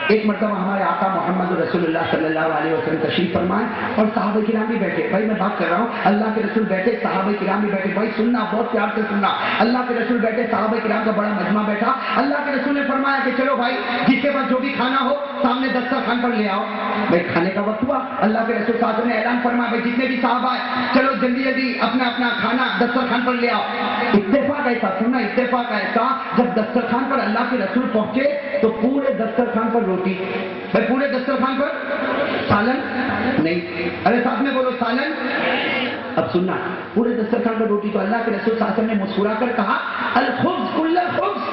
ایک مرتبہ ہمارے آقا محمد رسول اللہ صلی اللہ علیہ وسلم تشریف فرمائے اور صحابہ کرام بھی بیٹھے. بھائی میں بات کر رہا ہوں, اللہ کے رسول بیٹھے, صحابہ کرام بھی بیٹھے. بھائی سننا, بہت پیار سے سننا. اللہ کے رسول بیٹھے, صحابہ کرام کا بڑا مجمع بیٹھا. اللہ کے رسول نے فرمایا کہ چلو بھائی, جس کے پاس جو بھی کھانا ہو سامنے دسترخوان پر لے آؤ. بھائی کھانے کا وقت ہوا. اللہ کے رسول صلی اللہ علیہ وسلم نے اعلان فرمایا, بھائی جتنے بھی صحابہ ہیں چلو جلدی جلدی اپنا اپنا کھانا دسترخوان پر لے آؤ. اتفاق ایسا, سننا, اتفاق ایسا, جب دسترخوان پر اللہ کے رسول پہنچے تو پورے دسترخوان پر روٹی. بھائی پورے دسترخوان پر سالن نہیں. ارے ساتھ میں بولو سالن. اب سننا, پورے دسترخوان پر روٹی. تو اللہ کے رسول صلی اللہ علیہ وسلم نے مسکرا کر کہا الخبز کل الخبز,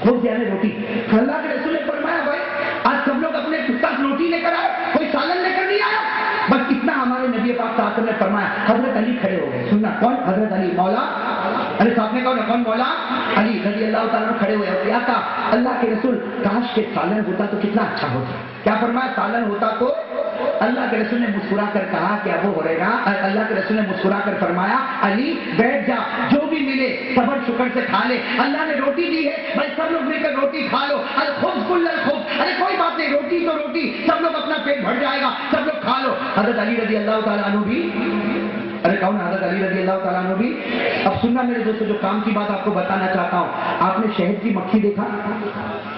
خبز یعنی روٹی. اللہ کے رسول نے فرمایا بھائی آج سب لوگ اپنے ساتھ روٹی لے کر آئے, کوئی سالن لے کر نہیں آیا. بس اتنا ہمارے نبی پاک صلی اللہ علیہ وسلم نے فرمایا. حضرت علی کھڑے ہو گئے. سننا, کون؟ حضرت علی مولا. ارے ساتھ میں کون؟ کون؟ مولا علی رضی اللہ تعالیٰ عنہ کھڑے ہوئے. کیا کہا اللہ کے رسول, کاش کے سالن ہوتا تو کتنا اچھا ہوتا. کیا فرمایا؟ سالن ہوتا تو. اللہ کے رسول نے مسکرا کر کہا کہ ابو ہریرہ, اللہ کے رسول نے مسکرا کر فرمایا علی بیٹھ جا, جو بھی ملے صبر شکر سے کھا لے. اللہ نے روٹی دی ہے, بھائی سب لوگ مل کر روٹی کھا لو. الخبز کل الخبز, ارے کوئی بات نہیں, روٹی تو روٹی, سب لوگ اپنا پیٹ بھر جائے گا, سب لوگ کھا لو. حضرت علی رضی اللہ تعالیٰ عنہ بھی, ارے کون؟ حضرت علی رضی اللہ تعالیٰ عنہ بھی. اب سننا میرے دوستوں, جو کام کی بات آپ کو بتانا چاہتا ہوں, آپ نے شہد کی مکھی دیکھا؟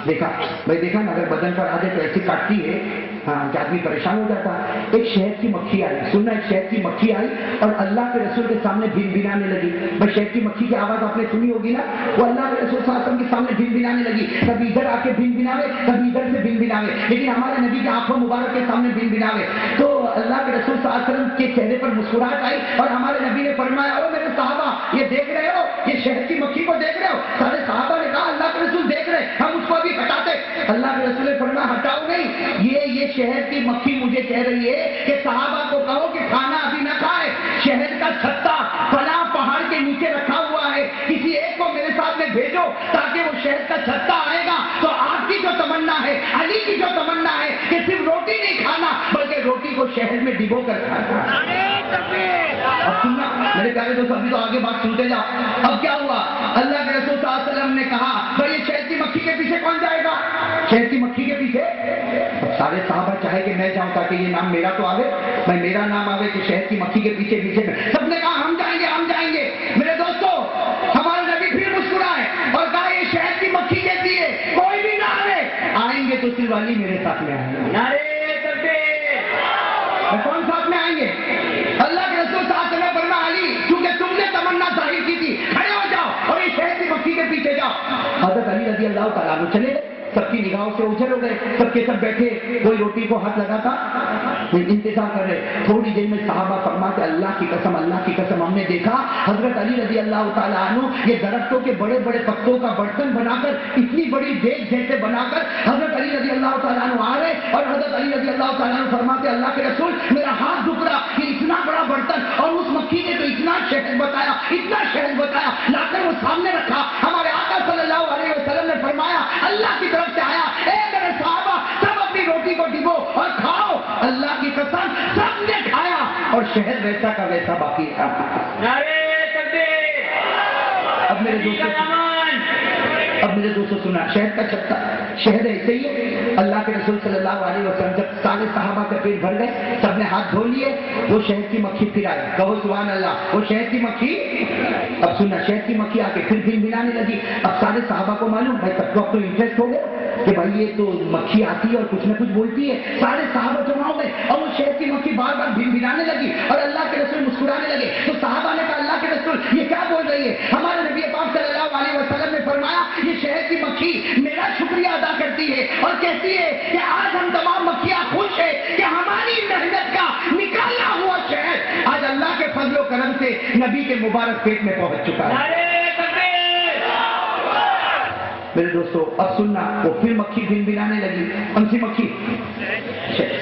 دیکھا بھائی, دیکھا نا, اگر بدن پر آ جائے تو ایسی کاٹتی ہے کہ آدمی پریشان ہو جاتا ہے. ایک شہد کی مکھی آئی. سننا, ایک شہد کی مکھی آئی اور اللہ کے رسول کے سامنے بھن بھنانے لگی. بھائی شہد کی مکھی کی آواز آپ نے سنی ہوگی نا, وہ اللہ کے رسول صلی اللہ علیہ وسلم کے سامنے بھن بھنانے لگی. کبھی ادھر آ کے بھن بھناوے, کبھی ادھر سے بھن بھناوے, لیکن ہمارے نبی کے آنکھوں مبارک کے سامنے بھن بھناوے. تو اللہ کے رسول صلی اللہ علیہ وسلم کے چہرے پر مسکراہٹ آئی اور ہمارے نبی نے فرمایا او میرے صحابہ, یہ دیکھ رہے ہو, یہ شہد کی مکھی کو دیکھ رہے ہو؟ سارے صحابہ نے کہا اللہ کے رسول دیکھ رہے, ہم اس کو ابھی ہٹاتے. اللہ کے رسول نے فرمایا ہٹاؤ نہیں, یہ شہد کی مکھی مجھے کہہ رہی ہے کہ صحابہ کو کہو کہ کھانا ابھی نہ کھائے. شہد کا چھتا فلاں پہاڑ کے نیچے رکھا ہوا ہے, کسی ایک کو میرے ساتھ میں بھیجو تاکہ وہ شہد کا چھتا آئے گا تو آپ کی جو تمنا ہے, علی کی جو تمنا ہے کہ صرف روٹی نہیں کھانا بلکہ روٹی کو شہد میں ڈبو کر کھانا. اب سننا میرے پیارے دوست, ابھی تو آگے بات سنتے جاؤ. اب کیا ہوا, اللہ کے رسول صلی اللہ علیہ وسلم نے کہا بھائی یہ شہد کی مکھی کے پیچھے کون جائے گا؟ شہد کی مکھی کے پیچھے سارے صحابہ چاہے کہ میں جاؤں تاکہ یہ نام میرا تو آوے, میں میرا نام آوے کہ شہد کی مکھی کے پیچھے پیچھے میں. سب نے کہا ہم جائیں گے, ہم جائیں گے. میرے دوستو, ہمارے نبی پھر مسکرائے اور کہا یہ شہد کی مکھی کہتی ہے کوئی بھی نہ آئے, آئیں گے تو صرف علی میرے ساتھ میں آئیں گے. نعرے تکبیر. کون ساتھ میں آئیں گے؟ اللہ کے رسول صلی اللہ علیہ وسلم فرمایا علی, کیونکہ تم نے تمنا ظاہر کی تھی, کھڑے ہو جاؤ اور یہ شہد کی مکھی کے پیچھے جاؤ. حضرت علی رضی اللہ تعالیٰ عنہ چلے, سب کی نگاہوں سے اوجھل ہو گئے, سب کے سب بیٹھے, کوئی روٹی کو ہاتھ لگاتا, انتظار کر رہے. تھوڑی دیر میں صحابہ فرماتے اللہ کی قسم, اللہ کی قسم, ہم نے دیکھا حضرت علی رضی اللہ تعالیٰ عنہ یہ درختوں کے بڑے بڑے پتوں کا برتن بنا کر, اتنی بڑی دیگ جیسے بنا کر حضرت علی رضی اللہ تعالیٰ عنہ آ رہے اور حضرت علی رضی اللہ تعالیٰ عنہ فرماتے اللہ کے رسول میرا ہاتھ دکھ رہا, یہ اتنا بڑا برتن اور اس مکھی نے تو اتنا شہد بتایا, اتنا شہد بتایا, لا کر وہ سامنے رکھا. ہمارے آقا صلی اللہ علیہ وسلم نے فرمایا اللہ کی طرف سے آیا, اے میرے صحابہ سب اپنی روٹی کو ڈبو اور کھاؤ. اللہ کی قسم سب نے کھایا اور شہد ویسا کا ویسا باقی تھا. نعرے تکبیر. اب میرے دوستوں سنا, شہد کا چھتا, شہد ایسے ہی ہے. اللہ کے رسول صلی اللہ علیہ وسلم جب سارے صحابہ کا پیٹ بھر گئے, سب نے ہاتھ دھو لیے, وہ شہد کی مکھی پھر آئی. کہو سبحان اللہ. وہ شہد کی مکھی, اب سننا, شہد کی مکھی آ کے پھر بھن بھنانے لگی. اب سارے صحابہ کو معلوم, بھائی سب کو اب تو انٹرسٹ ہو گیا کہ بھائی یہ تو مکھی آتی ہے اور کچھ نہ کچھ بولتی ہے. سارے صحابہ جمع ہو گئے اور وہ شہد کی مکھی بار بار بھن بھنانے لگی اور اللہ کے رسول مسکرانے لگے. تو صحابہ نے کہا اللہ کے رسول یہ کیا بول رہی ہے؟ ہمارے نبی پاک صلی اللہ علیہ وسلم نے فرمایا یہ شہد کی مکھی میرا شکریہ ادا کرتی ہے اور کہتی ہے کہ آج ہم تمام مکھیاں خوش ہیں کہ ہماری محنت کا نکالا ہوا شہد آج اللہ کے فضل و کرم سے نبی کے مبارک پیٹ میں پہنچ چکا ہے. میرے دوستو اب سننا, وہ پھر مکھی بھن بھنانے لگی. کون سی مکھی؟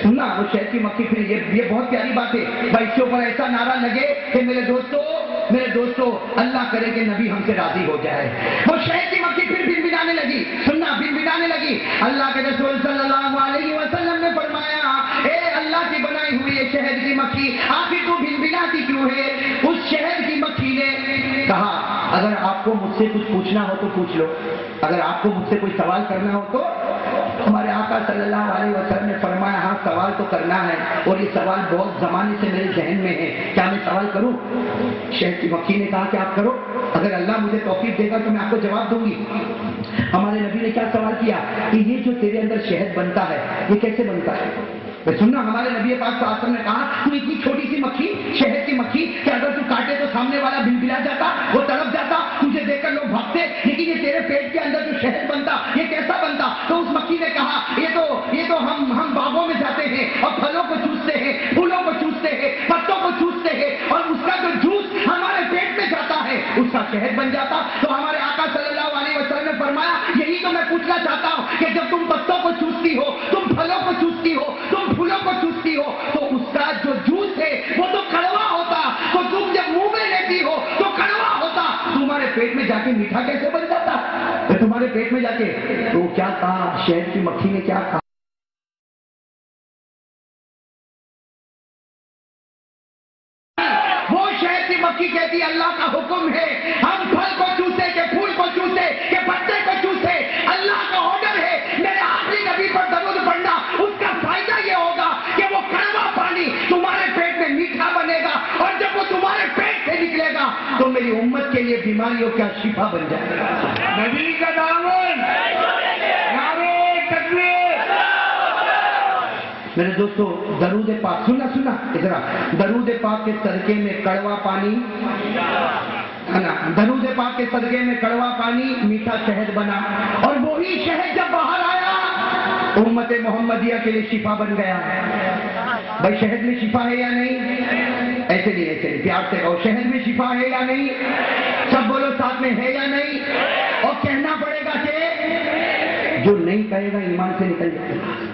سننا, وہ شہد کی مکھی پھر. یہ بہت پیاری بات ہے بھائی, اس کے اوپر ایسا نعرہ لگے کہ میرے دوستو اللہ کرے کہ نبی ہم سے راضی ہو جائے. وہ شہد کی مکھی پھر بھن بھنانے لگی. سننا, بھن بھنانے لگی. اللہ کے رسول صلی اللہ علیہ وسلم نے فرمایا اے اللہ کی بنائی ہوئی یہ شہد کی مکھی آخر تو بھن بھناتی کیوں ہے؟ اس شہد کی مکھی نے کہا اگر آپ کو مجھ سے کچھ پوچھنا ہو تو پوچھ لو, اگر آپ کو مجھ سے کوئی سوال کرنا ہو تو ہمارے آقا صلی اللہ علیہ وسلم نے فرمایا ہاں سوال تو کرنا ہے، اور یہ سوال بہت زمانے سے میرے ذہن میں ہے، کیا میں سوال کروں؟ شہد کی مکھی نے کہا کہ آپ کرو، اگر اللہ مجھے توفیق دے گا تو میں آپ کو جواب دوں گی۔ ہمارے نبی نے کیا سوال کیا کہ یہ جو تیرے اندر شہد بنتا ہے یہ کیسے بنتا ہے؟ سننا، ہمارے نبی پاک صلی اللہ علیہ وسلم نے کہا تو اتنی چھوٹی سی مکھی، شہد کی مکھی کہ اگر تو کاٹے تو سامنے والا بلبلا جاتا، وہ تڑپ جاتا، تجھے دیکھ کر لوگ بھاگتے، لیکن یہ تیرے پیٹ کے اندر جو شہد بنتا یہ کیسا بنتا؟ تو اس مکھی نے کہا یہ تو ہم باغوں میں جاتے ہیں اور پھلوں کو چوستے ہیں، پھولوں کو چوستے ہیں، پتوں کو چوستے ہیں، اور اس کا جو جوس ہمارے پیٹ میں جاتا ہے اس کا شہد بن جاتا۔ تو ہمارے آقا صلی اللہ علیہ وسلم نے فرمایا یہی تو میں پوچھنا چاہتا ہوں کہ جب تم پتوں کو چوستی ہو، تم پھلوں کو چوستی ہو، تم پھولوں کو چوستی ہو، تو اس کا جو جوس ہے وہ تو کڑوا ہوتا، تو تم جب منہ میں لیتی ہو تو کڑوا ہوتا، تمہارے پیٹ میں جا کے میٹھا کیسے بن جاتا؟ تمہارے پیٹ میں جا کے تو کیا کہا شہد کی مکھی نے؟ کیا کہا؟ وہ شہد کی مکھی کہتی اللہ کا حکم ہے ہم پھل کو چوسے کہ پھول کو چوسے کہ پتے کو چوسے، اللہ کا آرڈر ہے میرے آخری نبی پر درود پڑھنا، اس کا فائدہ یہ ہوگا کہ وہ کڑوا پانی تمہارے پیٹ میں میٹھا بنے گا، اور جب وہ تمہارے پیٹ سے نکلے گا تو میری امت کے لیے بیماریوں کا شفا بن جائے گا۔ نبی کا دامن، نعرہ تکبیر۔ میرے دوستو درود پاک سننا ادھر، درود پاک کے صدقے میں کڑوا پانی، درود پاک کے صدقے میں کڑوا پانی میٹھا شہد بنا، اور وہی شہد جب باہر آیا امت محمدیہ کے لیے شفا بن گیا۔ بھائی شہد میں شفا ہے یا نہیں؟ ایسے نہیں پیار سے کہو، شہد میں شفا ہے یا نہیں؟ سب بولو ساتھ میں، ہے یا نہیں؟ اور کہنا پڑے گا کہ جو نہیں کہے گا ایمان سے نکل جائے گا۔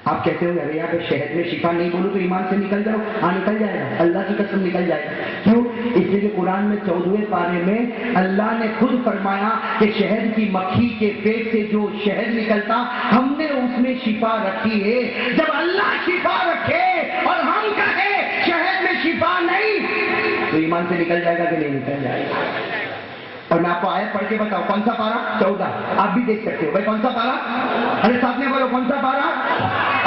آپ کہتے ہو ارے یار شہد میں شفا نہیں بولو تو ایمان سے نکل جاؤ، ہاں نکل جائے گا، اللہ کی قسم نکل جائے گا۔ کیوں؟ اس لیے کہ قرآن میں 14ویں پارے میں اللہ نے خود فرمایا کہ شہد کی مکھی کے پیٹ سے جو شہد نکلتا ہم نے اس میں شفا رکھی ہے۔ جب اللہ شفا رکھے اور ہم کہیں شہد میں شفا نہیں تو ایمان سے نکل جائے گا کہ نہیں نکل جائے گا؟ اور میں آپ کو آیت پڑھ کے بتاؤں، کون سا پارا؟ 14، آپ بھی دیکھ سکتے ہو۔ بھائی کون سا پارا؟ ارے ساتھ میں بولو کون سا پارا؟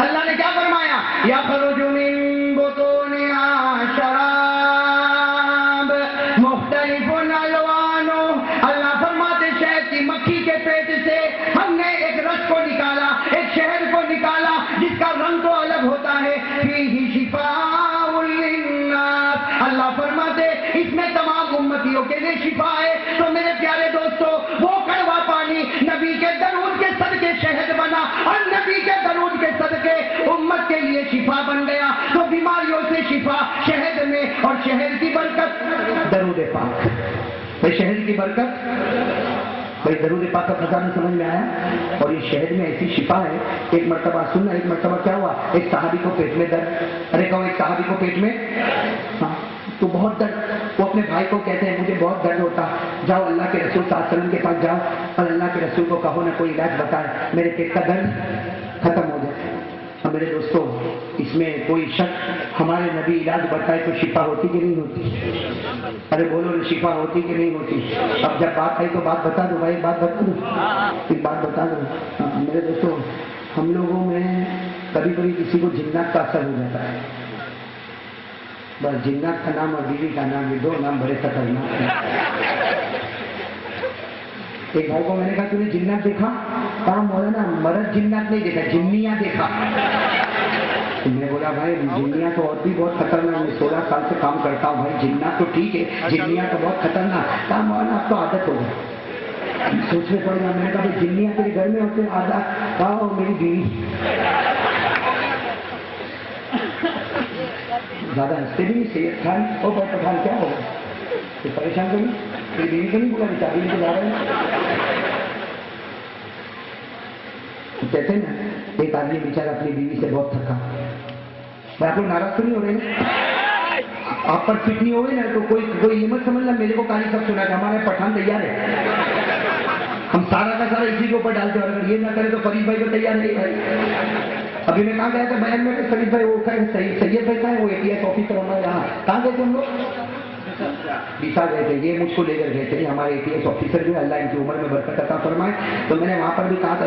اللہ نے کیا فرمایا؟ یخرج من بطونها شراب مختلف الوانہ۔ اللہ فرماتے شہد کی مکھی کے پیٹ سے ہم نے ایک رس کو نکالا، ایک شہد کو نکالا جس کا رنگ تو الگ ہوتا ہے، فیہ شفاء للناس۔ اللہ فرماتے اس میں تمام امتیوں کے لیے شفا ہے۔ تو میرے پیارے دوستو وہ کڑوا پانی نبی کے درود کے صدقے شہد بنا، اور نبی کے درود کے صدقے امت کے لیے شفا بن گیا۔ تو بیماریوں سے شفا شہد میں، اور شہد کی برکت درود پاک۔ بھائی شہد کی برکت، بھائی درود پاک کا خزانہ سمجھ میں آیا؟ اور یہ شہد میں ایسی شفا ہے، ایک مرتبہ سننا، ایک مرتبہ کیا ہوا، ایک صحابی کو پیٹ میں درد، ارے کہو ایک صحابی کو پیٹ میں تو بہت درد، وہ اپنے بھائی کو کہتے ہیں مجھے بہت درد ہوتا، جاؤ اللہ کے رسول صلی اللہ علیہ وسلم کے پاس جاؤ اور اللہ کے رسول کو کہو نہ کوئی علاج بتائے، میرے پیٹ کا درد ختم ہو جائے۔ اور میرے دوستوں اس میں کوئی شک، ہمارے نبی علاج بتائے تو شفا ہوتی کہ نہیں ہوتی؟ ارے بولو شفا ہوتی کہ نہیں ہوتی؟ اب جب بات آئی تو بات بتا دو بھائی، بات بتا دو، ایک بات بتا دو۔ میرے دوستوں ہم لوگوں میں کبھی کبھی کسی کو جنات کا اثر ہو جاتا ہے، بس جنات کا نام اور بیوی کا نام، یہ دو نام بڑے خطرناک ہیں۔ ایک بھائی کو میں نے کہا تم نے جنات دیکھا؟ کہا مولانا مرد جنات نہیں دیکھا، جنیاں دیکھا۔ میں بولا بھائی جنیاں تو اور بھی بہت خطرناک، میں 16 سال سے کام کرتا ہوں بھائی، جنات تو ٹھیک ہے، جنیاں تو بہت خطرناک۔ کہا مولانا اب تو عادت ہو گئی، سوچنے پڑے گا۔ میں نے کہا بھائی جنیاں تیرے گھر میں ہوتے عادت؟ کہا میری بیوی۔ زیادہ ہنستے بھی نہیں، سید خان اور ڈاکٹر خان کیا ہوگا، تو پریشان تو نہیں، میری بیوی کو نہیں بولا بیچاری کو جا رہے ہیں۔ کہتے ہیں نا ایک آدمی بیچارہ اپنی بیوی سے بہت تھکا، میں آپ کو ناراض تو نہیں ہو رہے نا، آپ پر فٹ نہیں ہو گئی نا، تو کوئی یہ مت سمجھنا میرے کو کاری سب سنا تھا، ہمارے پٹھان تیار ہے، ہم سارا کا سارا اسی کے اوپر ڈالتے ہیں، اور اگر یہ نہ کرے تو فرید بھائی کو تیار نہیں ہے۔ ابھی میں کہاں گیا تھا بیان میں، فرید بھائی وہ سید بھائی کہاں ہے، وہ ATS آفیسر ہمارے یہاں، کہاں گئے تھے ہم لوگ؟ بیسا گئے تھے، یہ مجھ کو لے کر گئے تھے، ہمارے ATS آفیسر جو ہے اللہ ان کی عمر میں برکت عطا فرمائے۔ تو میں نے وہاں پر بھی کہا تھا